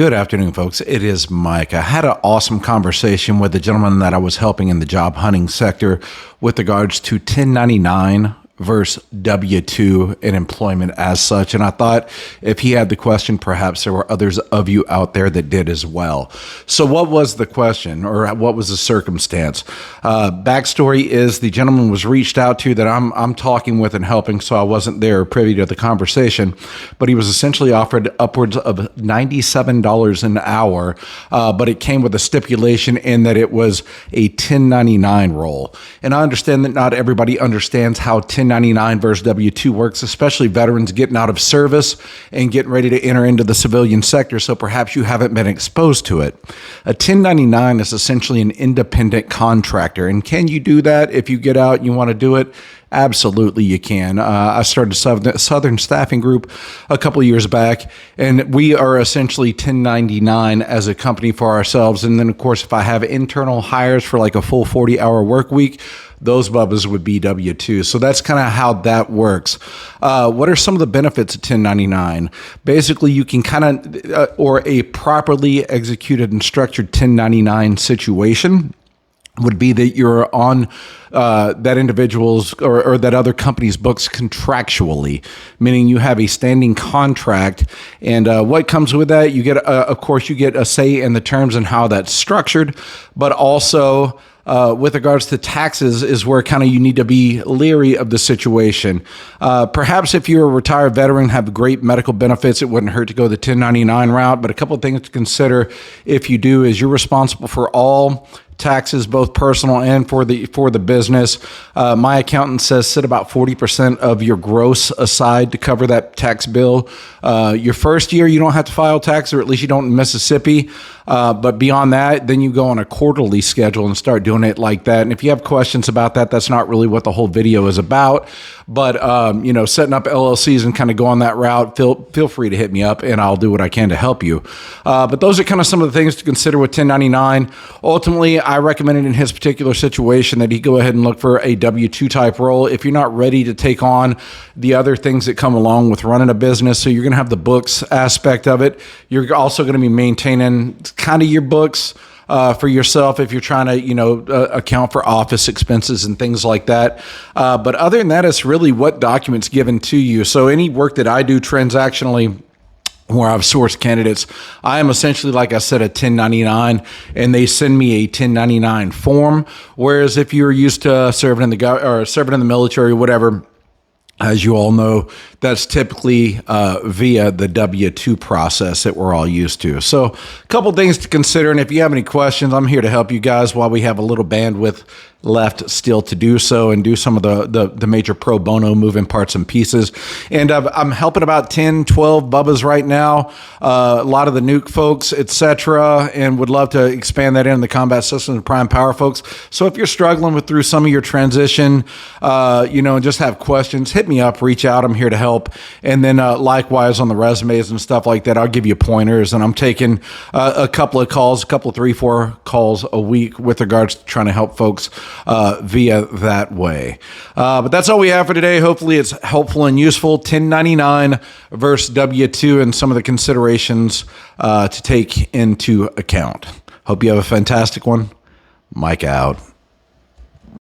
Good afternoon, folks. It is Mike. I had an awesome conversation with a gentleman that I was helping in the job hunting sector with regards to 1099 versus W-2 and employment as such. And I thought if he had the question, perhaps there were others of you out there that did as well. So what was the question, or what was the circumstance? Backstory is the gentleman was reached out to that I'm talking with and helping, so I wasn't there privy to the conversation, but he was essentially offered upwards of $97 an hour, but it came with a stipulation in that it was a 1099 role. And I understand that not everybody understands how 1099 versus W-2 works, especially veterans getting out of service and getting ready to enter into the civilian sector. So perhaps you haven't been exposed to it. A 1099 is essentially an independent contractor. And can you do that if you get out and you want to do it? Absolutely, you can. I started a Southern Staffing Group a couple of years back, and we are essentially 1099 as a company for ourselves. And then, of course, if I have internal hires for like a full 40-hour work week, those bubbas would be W-2. So that's kind of how that works. What are some of the benefits of 1099? Basically, you can kind of, or a properly executed and structured 1099 situation would be that you're on that individual's or that other company's books contractually, meaning you have a standing contract. And what comes with that, you get, of course, you get a say in the terms and how that's structured, but also with regards to taxes is where kind of you need to be leery of the situation. Perhaps if you're a retired veteran, have great medical benefits, it wouldn't hurt to go the 1099 route. But a couple of things to consider if you do is you're responsible for all taxes, both personal and for the business. My accountant says set about 40% of your gross aside to cover that tax bill. Your first year, you don't have to file tax, or at least you don't in Mississippi. But beyond that, then you go on a quarterly schedule and start doing it like that. And if you have questions about that, that's not really what the whole video is about. But setting up LLCs and kind of go on that route, feel free to hit me up and I'll do what I can to help you. But those are kind of some of the things to consider with 1099. Ultimately, I recommended in his particular situation that he go ahead and look for a W-2 type role. If you're not ready to take on the other things that come along with running a business, so you're going to have the books aspect of it. You're also going to be maintaining kind of your books for yourself if you're trying to, account for office expenses and things like that. But other than that, it's really what documents given to you. So any work that I do transactionally, where I've sourced candidates, I am essentially, like I said, a 1099, and they send me a 1099 form. Whereas if you're used to serving in the military or whatever, as you all know, that's typically via the W-2 process that we're all used to. So a couple things to consider. And if you have any questions, I'm here to help you guys while we have a little bandwidth left still to do so and do some of the major pro bono moving parts and pieces. And I'm helping about 10, 12 bubbas right now, a lot of the nuke folks, etc., and would love to expand that into the combat systems and prime power folks. So if you're struggling through some of your transition, and just have questions, hit me up, reach out. I'm here to help. And then likewise on the resumes and stuff like that, I'll give you pointers. And I'm taking a couple of calls, 3, 4 calls a week with regards to trying to help folks via that way. But that's all we have for today. Hopefully it's helpful and useful. 1099 versus W-2 and some of the considerations to take into account. Hope you have a fantastic one. Mike out.